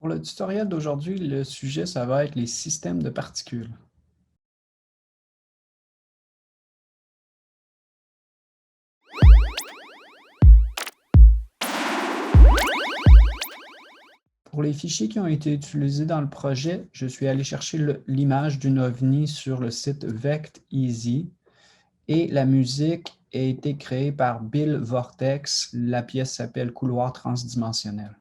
Pour le tutoriel d'aujourd'hui, le sujet, ça va être les systèmes de particules. Pour les fichiers qui ont été utilisés dans le projet, je suis allé chercher l'image d'une OVNI sur le site VectEasy et la musique a été créée par Bill Vortex. La pièce s'appelle Couloir transdimensionnel.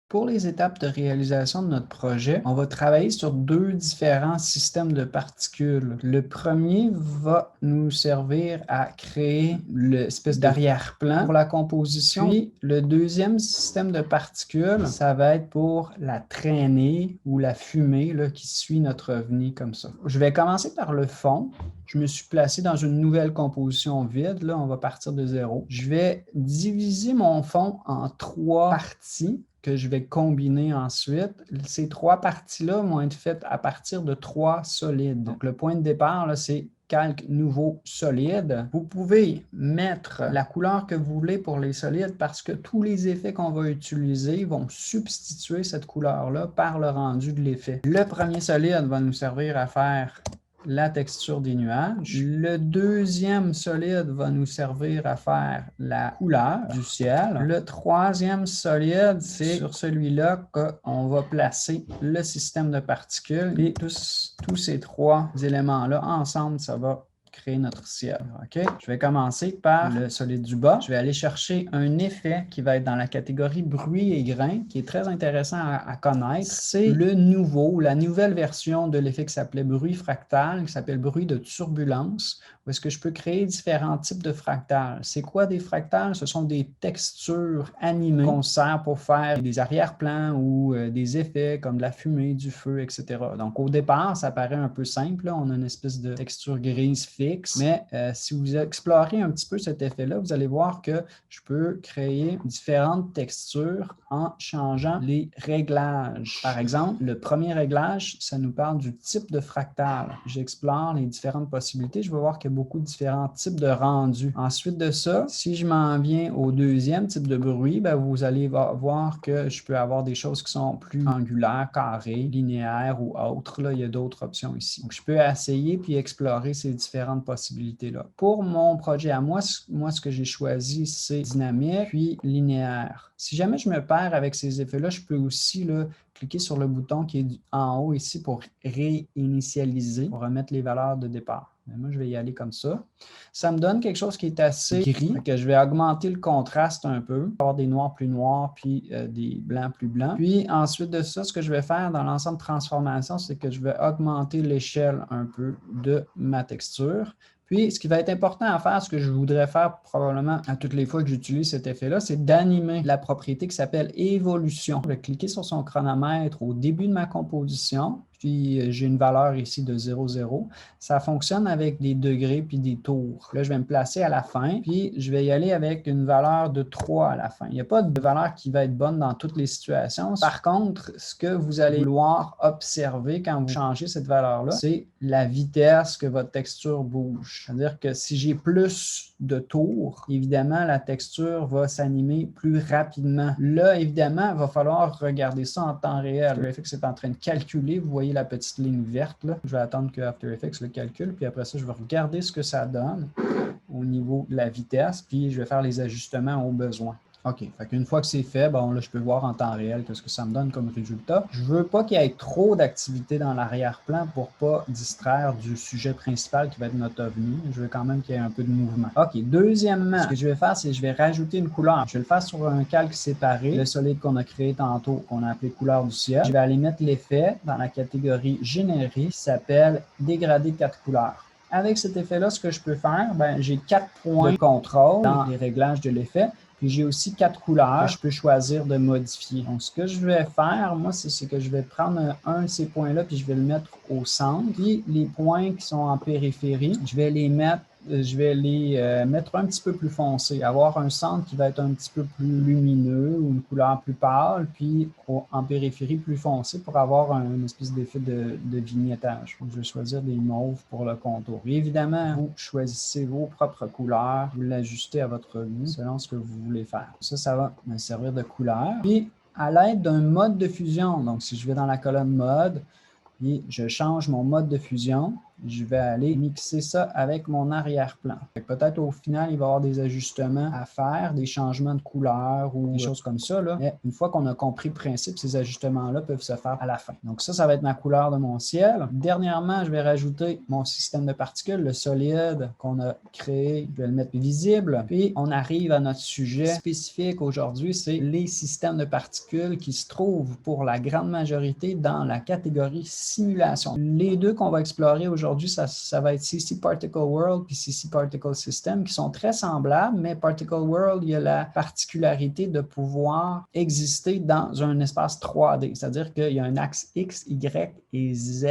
Pour les étapes de réalisation de notre projet, on va travailler sur deux différents systèmes de particules. Le premier va nous servir à créer l'espèce d'arrière-plan pour la composition. Puis, le deuxième système de particules, ça va être pour la traînée ou la fumée là, qui suit notre OVNI comme ça. Je vais commencer par le fond. Je me suis placé dans une nouvelle composition vide. Là, on va partir de zéro. Je vais diviser mon fond en trois parties que je vais combiner ensuite. Ces trois parties-là vont être faites à partir de trois solides. Donc, le point de départ, c'est calque nouveau solide. Vous pouvez mettre la couleur que vous voulez pour les solides parce que tous les effets qu'on va utiliser vont substituer cette couleur-là par le rendu de l'effet. Le premier solide va nous servir à faire la texture des nuages. Le deuxième solide va nous servir à faire la couleur du ciel. Le troisième solide, c'est sur celui-là qu'on va placer le système de particules. Et tous ces trois éléments-là, ensemble, ça va créer notre ciel. OK? Je vais commencer par le solide du bas. Je vais aller chercher un effet qui va être dans la catégorie bruit et grain, qui est très intéressant à connaître. C'est le nouveau, la nouvelle version de l'effet qui s'appelait bruit fractal, qui s'appelle bruit de turbulence, où est-ce que je peux créer différents types de fractales. C'est quoi des fractales? Ce sont des textures animées qu'on sert pour faire des arrière-plans ou des effets comme de la fumée, du feu, etc. Donc, au départ, ça paraît un peu simple. Là. On a une espèce de texture grise fixe, mais si vous explorez un petit peu cet effet-là, vous allez voir que je peux créer différentes textures en changeant les réglages. Par exemple, le premier réglage, ça nous parle du type de fractal. J'explore les différentes possibilités. Je vais voir qu'il y a beaucoup de différents types de rendus. Ensuite de ça, si je m'en viens au deuxième type de bruit, bien, vous allez voir que je peux avoir des choses qui sont plus angulaires, carrées, linéaires ou autres. Là, il y a d'autres options ici. Donc, je peux essayer puis explorer ces différentes possibilités-là. Pour mon projet à moi, ce que j'ai choisi, c'est dynamique puis linéaire. Si jamais je me perds avec ces effets-là, je peux aussi là, cliquer sur le bouton qui est en haut ici pour réinitialiser, pour remettre les valeurs de départ. Mais moi, je vais y aller comme ça. Ça me donne quelque chose qui est assez gris. Que je vais augmenter le contraste un peu, avoir des noirs plus noirs, puis des blancs plus blancs. Puis ensuite de ça, ce que je vais faire dans l'ensemble de transformation, c'est que je vais augmenter l'échelle un peu de ma texture. Puis, ce qui va être important à faire, ce que je voudrais faire probablement à toutes les fois que j'utilise cet effet-là, c'est d'animer la propriété qui s'appelle évolution. Je vais cliquer sur son chronomètre au début de ma composition. Puis j'ai une valeur ici de 0,0. Ça fonctionne avec des degrés puis des tours. Là, je vais me placer à la fin, puis je vais y aller avec une valeur de 3 à la fin. Il n'y a pas de valeur qui va être bonne dans toutes les situations. Par contre, ce que vous allez vouloir observer quand vous changez cette valeur-là, c'est la vitesse que votre texture bouge. C'est-à-dire que si j'ai plus de tours, évidemment, la texture va s'animer plus rapidement. Là, évidemment, il va falloir regarder ça en temps réel. After Effects est en train de calculer. Vous voyez la petite ligne verte, là. Je vais attendre que After Effects le calcule, puis après ça, je vais regarder ce que ça donne au niveau de la vitesse, puis je vais faire les ajustements au besoin. OK. Fait qu'une fois que c'est fait, bon, là, je peux voir en temps réel ce que ça me donne comme résultat. Je ne veux pas qu'il y ait trop d'activité dans l'arrière-plan pour ne pas distraire du sujet principal qui va être notre OVNI. Je veux quand même qu'il y ait un peu de mouvement. OK. Deuxièmement, ce que je vais faire, c'est que je vais rajouter une couleur. Je vais le faire sur un calque séparé. Le solide qu'on a créé tantôt, qu'on a appelé couleur du ciel. Je vais aller mettre l'effet dans la catégorie générée qui s'appelle dégradé 4 couleurs. Avec cet effet-là, ce que je peux faire, j'ai 4 points de contrôle dans les réglages de l'effet. Puis j'ai aussi 4 couleurs que je peux choisir de modifier. Donc, ce que je vais faire, moi, c'est que je vais prendre un de ces points-là, puis je vais le mettre au centre. Puis les points qui sont en périphérie, je vais les mettre je vais les mettre un petit peu plus foncés, avoir un centre qui va être un petit peu plus lumineux ou une couleur plus pâle, puis en périphérie plus foncé pour avoir une espèce d'effet de vignettage. Donc, je vais choisir des mauves pour le contour. Et évidemment, vous choisissez vos propres couleurs, vous l'ajustez à votre goût selon ce que vous voulez faire. Ça va me servir de couleur. Puis, à l'aide d'un mode de fusion, donc si je vais dans la colonne mode, et je change mon mode de fusion, je vais aller mixer ça avec mon arrière-plan. Peut-être au final, il va y avoir des ajustements à faire, des changements de couleur ou des choses comme ça. Là. Mais une fois qu'on a compris le principe, ces ajustements-là peuvent se faire à la fin. Donc ça va être ma couleur de mon ciel. Dernièrement, je vais rajouter mon système de particules, le solide qu'on a créé. Je vais le mettre visible. Puis on arrive à notre sujet spécifique aujourd'hui, c'est les systèmes de particules qui se trouvent pour la grande majorité dans la catégorie simulation. Les deux qu'on va explorer aujourd'hui, ça va être CC Particle World puis CC Particle System qui sont très semblables, mais Particle World, il y a la particularité de pouvoir exister dans un espace 3D, c'est-à-dire qu'il y a un axe X, Y et Z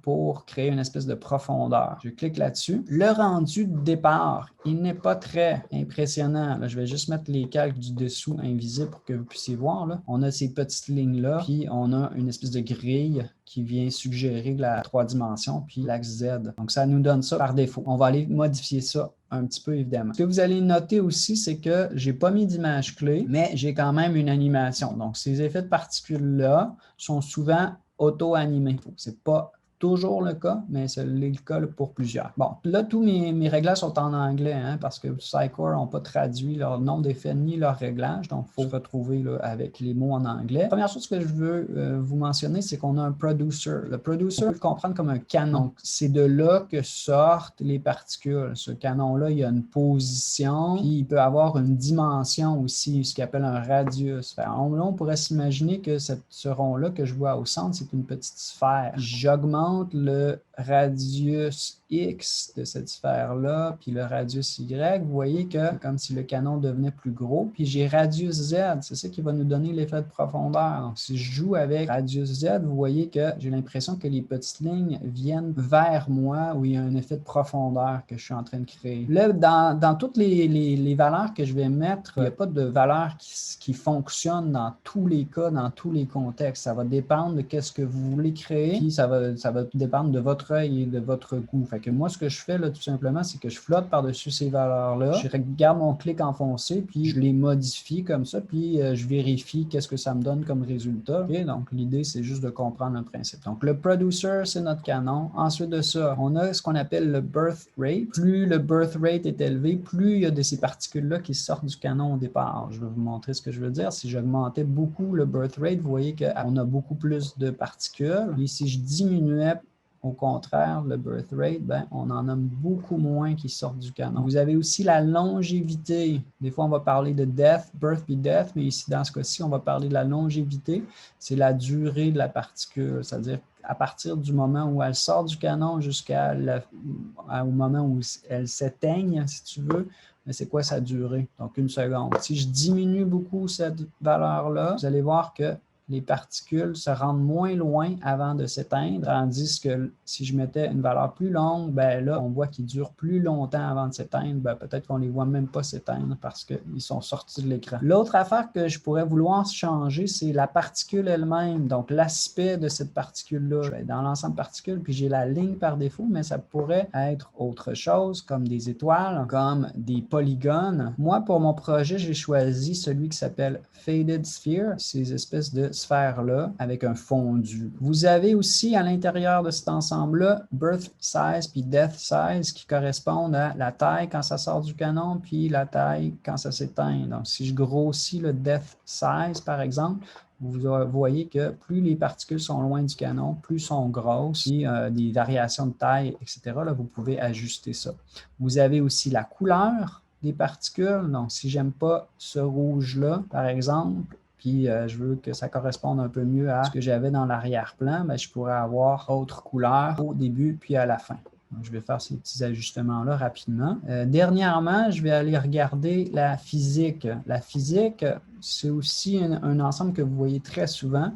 pour créer une espèce de profondeur. Je clique là-dessus. Le rendu de départ, il n'est pas très impressionnant. Là, je vais juste mettre les calques du dessous invisibles pour que vous puissiez voir. Là. On a ces petites lignes-là, puis on a une espèce de grille qui vient suggérer la 3 dimensions, puis l'axe Z. Donc, ça nous donne ça par défaut. On va aller modifier ça un petit peu, évidemment. Ce que vous allez noter aussi, c'est que je n'ai pas mis d'image clé, mais j'ai quand même une animation. Donc, ces effets de particules-là sont souvent auto-animés. C'est pas toujours le cas, mais c'est le cas pour plusieurs. Bon, là, tous mes réglages sont en anglais, hein, parce que Psycore n'ont pas traduit leur nom d'effet ni leur réglage, donc il faut se retrouver là, avec les mots en anglais. La première chose que je veux vous mentionner, c'est qu'on a un producer. Le producer, on peut le comprendre comme un canon. Donc, c'est de là que sortent les particules. Ce canon-là, il y a une position, puis il peut avoir une dimension aussi, ce qu'on appelle un radius. Là, on pourrait s'imaginer que ce rond-là que je vois au centre, c'est une petite sphère. J'augmente le radius X de cette sphère-là, puis le radius Y, vous voyez que c'est comme si le canon devenait plus gros. Puis j'ai radius Z, c'est ça qui va nous donner l'effet de profondeur. Donc, si je joue avec radius Z, vous voyez que j'ai l'impression que les petites lignes viennent vers moi, où il y a un effet de profondeur que je suis en train de créer. Là, dans toutes les valeurs que je vais mettre, il n'y a pas de valeur qui fonctionne dans tous les cas, dans tous les contextes. Ça va dépendre de ce que vous voulez créer, puis ça va dépendre de votre œil et de votre goût. Fait que moi, ce que je fais, là, tout simplement, c'est que je flotte par-dessus ces valeurs-là. Je regarde mon clic enfoncé, puis je les modifie comme ça, puis je vérifie qu'est-ce que ça me donne comme résultat. Okay? Donc, l'idée, c'est juste de comprendre le principe. Donc, le producer, c'est notre canon. Ensuite de ça, on a ce qu'on appelle le birth rate. Plus le birth rate est élevé, plus il y a de ces particules-là qui sortent du canon au départ. Je vais vous montrer ce que je veux dire. Si j'augmentais beaucoup le birth rate, vous voyez qu'on a beaucoup plus de particules. Et si je diminuais au contraire, le birth rate, on en a beaucoup moins qui sortent du canon. Vous avez aussi la longévité. Des fois, on va parler de death, birth puis death, mais ici, dans ce cas-ci, on va parler de la longévité. C'est la durée de la particule, c'est-à-dire à partir du moment où elle sort du canon au moment où elle s'éteigne, si tu veux, mais c'est quoi sa durée? Donc, 1 seconde. Si je diminue beaucoup cette valeur-là, vous allez voir que les particules se rendent moins loin avant de s'éteindre, tandis que si je mettais une valeur plus longue, là, on voit qu'ils durent plus longtemps avant de s'éteindre. Peut-être qu'on ne les voit même pas s'éteindre parce qu'ils sont sortis de l'écran. L'autre affaire que je pourrais vouloir changer, c'est la particule elle-même, donc l'aspect de cette particule-là. Je vais dans l'ensemble particules, puis j'ai la ligne par défaut, mais ça pourrait être autre chose, comme des étoiles, comme des polygones. Moi, pour mon projet, j'ai choisi celui qui s'appelle Faded Sphere, ces espèces de sphère-là avec un fondu. Vous avez aussi à l'intérieur de cet ensemble-là birth size puis death size qui correspondent à la taille quand ça sort du canon puis la taille quand ça s'éteint. Donc, si je grossis le death size, par exemple, vous voyez que plus les particules sont loin du canon, plus sont grosses, puis des variations de taille, etc. Là, vous pouvez ajuster ça. Vous avez aussi la couleur des particules. Donc, si j'aime pas ce rouge-là, par exemple, puis je veux que ça corresponde un peu mieux à ce que j'avais dans l'arrière-plan, je pourrais avoir autre couleur au début puis à la fin. Donc, je vais faire ces petits ajustements-là rapidement. Dernièrement, je vais aller regarder la physique. La physique, c'est aussi un ensemble que vous voyez très souvent.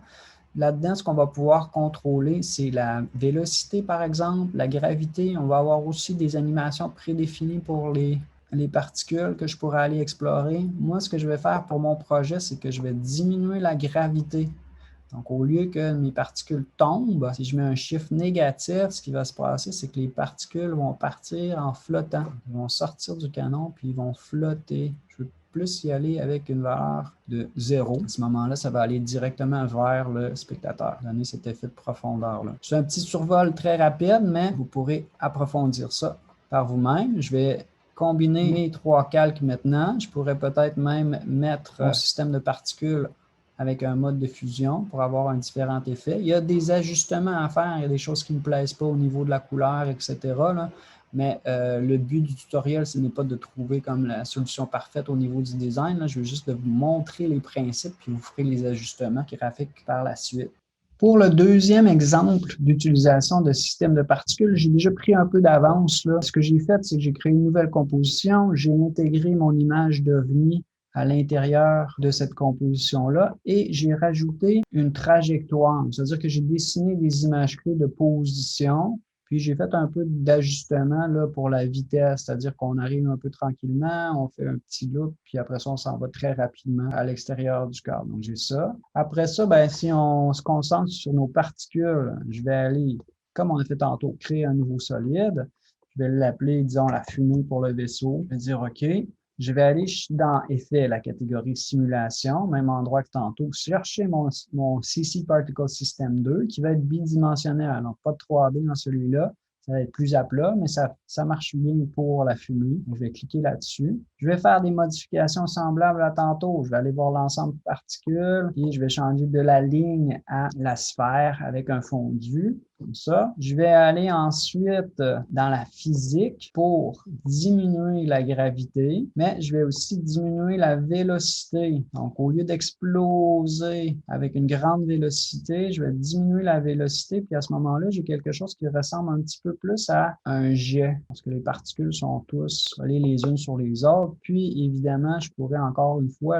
Là-dedans, ce qu'on va pouvoir contrôler, c'est la vélocité, par exemple, la gravité. On va avoir aussi des animations prédéfinies pour les particules que je pourrais aller explorer. Moi, ce que je vais faire pour mon projet, c'est que je vais diminuer la gravité. Donc, au lieu que mes particules tombent, si je mets un chiffre négatif, ce qui va se passer, c'est que les particules vont partir en flottant. Ils vont sortir du canon, puis ils vont flotter. Je veux plus y aller avec une valeur de 0. À ce moment-là, ça va aller directement vers le spectateur, donner cet effet de profondeur-là. C'est un petit survol très rapide, mais vous pourrez approfondir ça par vous-même. Je vais combiner mes trois calques maintenant. Je pourrais peut-être même mettre mon système de particules avec un mode de fusion pour avoir un différent effet. Il y a des ajustements à faire, il y a des choses qui ne me plaisent pas au niveau de la couleur, etc. là. Mais le but du tutoriel, ce n'est pas de trouver comme la solution parfaite au niveau du design. Là. Je veux juste de vous montrer les principes, puis vous ferez les ajustements graphiques par la suite. Pour le deuxième exemple d'utilisation de système de particules, j'ai déjà pris un peu d'avance. Ce que j'ai fait, c'est que j'ai créé une nouvelle composition, j'ai intégré mon image d'OVNI à l'intérieur de cette composition-là et j'ai rajouté une trajectoire. C'est-à-dire que j'ai dessiné des images clés de position, puis j'ai fait un peu d'ajustement pour la vitesse, c'est-à-dire qu'on arrive un peu tranquillement, on fait un petit loop, puis après ça, on s'en va très rapidement à l'extérieur du cadre. Donc, j'ai ça. Après ça, ben, si on se concentre sur nos particules, je vais aller, comme on a fait tantôt, créer un nouveau solide. Je vais l'appeler, disons, la fumée pour le vaisseau. Je vais dire OK. Je vais aller dans Effet, la catégorie Simulation, même endroit que tantôt, chercher mon CC Particle System 2 qui va être bidimensionnel, donc pas de 3D dans celui-là. Ça va être plus à plat, mais ça marche bien pour la fumée. Je vais cliquer là-dessus. Je vais faire des modifications semblables à tantôt. Je vais aller voir l'ensemble de particules et je vais changer de la ligne à la sphère avec un fondu, comme ça. Je vais aller ensuite dans la physique pour diminuer la gravité, mais je vais aussi diminuer la vélocité. Donc, au lieu d'exploser avec une grande vélocité, je vais diminuer la vélocité, puis à ce moment-là, j'ai quelque chose qui ressemble un petit peu plus à un jet, parce que les particules sont tous collées les unes sur les autres. Puis, évidemment, je pourrais encore une fois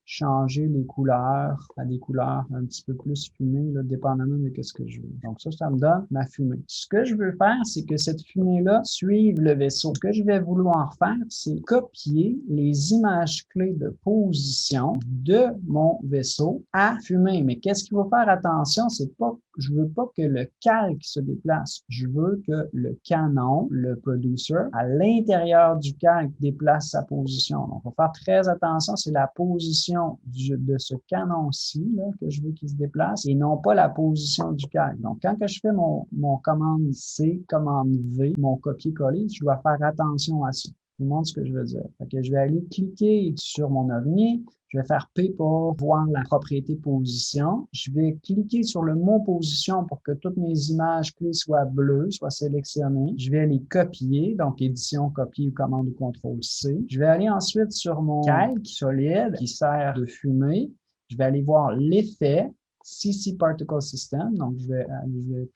changer les couleurs à des couleurs un petit peu plus fumées, dépendamment de ce que je veux. Donc ça me donne ma fumée. Ce que je veux faire, c'est que cette fumée-là suive le vaisseau. Ce que je vais vouloir faire, c'est copier les images clés de position de mon vaisseau à fumée. Mais qu'est-ce qu'il faut faire attention, c'est pas, je veux pas que le calque se déplace. Je veux que le canon, le producer, à l'intérieur du calque, déplace sa position. Donc, il faut faire très attention, c'est la position de ce canon-ci que je veux qu'il se déplace et non pas la position du calque. Donc, quand que je fais mon commande C, commande V, mon copier-coller, je dois faire attention à ça. Je vous montre ce que je veux dire. Fait que je vais aller cliquer sur mon OVNI. Je vais faire P pour voir la propriété position. Je vais cliquer sur le mot position pour que toutes mes images clés soient bleues, soient sélectionnées. Je vais les copier, donc édition, copier ou commande ou contrôle C. Je vais aller ensuite sur mon calque solide qui sert de fumée. Je vais aller voir l'effet CC Particle System. Donc, je vais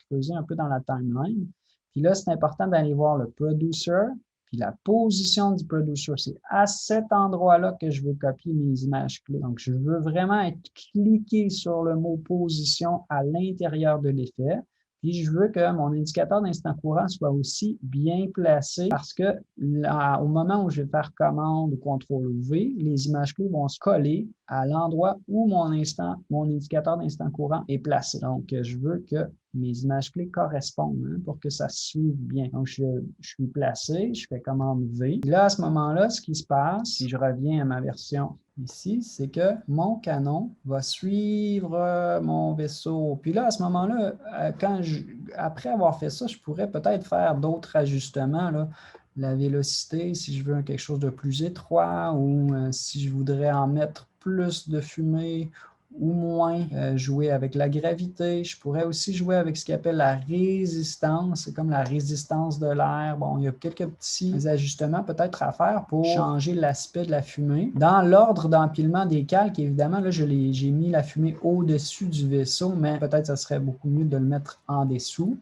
creuser un peu dans la timeline. Puis là, c'est important d'aller voir le producer. Puis la position du producer, c'est à cet endroit-là que je veux copier mes images clés. Donc, je veux vraiment être cliqué sur le mot position à l'intérieur de l'effet. Puis, je veux que mon indicateur d'instant courant soit aussi bien placé parce que là, au moment où je vais faire commande ou contrôle V, les images clés vont se coller à l'endroit où mon indicateur d'instant courant est placé. Donc, je veux que mes images clés correspondent pour que ça suive bien. Donc, je suis placé, je fais commande V. Là, à ce moment-là, ce qui se passe, si je reviens à ma version ici, c'est que mon canon va suivre mon vaisseau. Puis là, à ce moment-là, après avoir fait ça, je pourrais peut-être faire d'autres ajustements. La vélocité, si je veux quelque chose de plus étroit ou si je voudrais en mettre plus de fumée ou moins, jouer avec la gravité. Je pourrais aussi jouer avec ce qu'on appelle la résistance. C'est comme la résistance de l'air. Bon, il y a quelques petits ajustements peut-être à faire pour changer l'aspect de la fumée. Dans l'ordre d'empilement des calques, évidemment, là, j'ai mis la fumée au-dessus du vaisseau, mais peut-être ça serait beaucoup mieux de le mettre en dessous.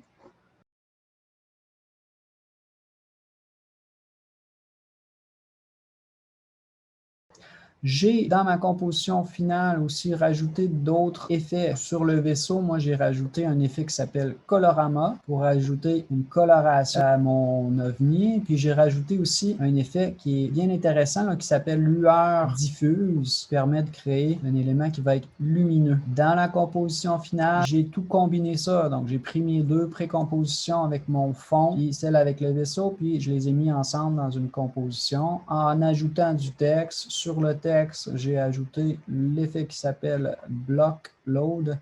J'ai, dans ma composition finale, aussi rajouté d'autres effets sur le vaisseau. Moi, j'ai rajouté un effet qui s'appelle Colorama pour ajouter une coloration à mon ovni. Puis, j'ai rajouté aussi un effet qui est bien intéressant, là, qui s'appelle lueur diffuse, qui permet de créer un élément qui va être lumineux. Dans la composition finale, j'ai tout combiné ça. Donc, j'ai pris mes deux précompositions avec mon fond et celle avec le vaisseau, puis je les ai mis ensemble dans une composition en ajoutant du texte. Sur le texte, j'ai ajouté l'effet qui s'appelle Block Load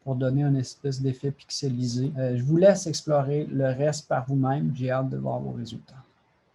pour donner une espèce d'effet pixelisé. Je vous laisse explorer le reste par vous-même. J'ai hâte de voir vos résultats.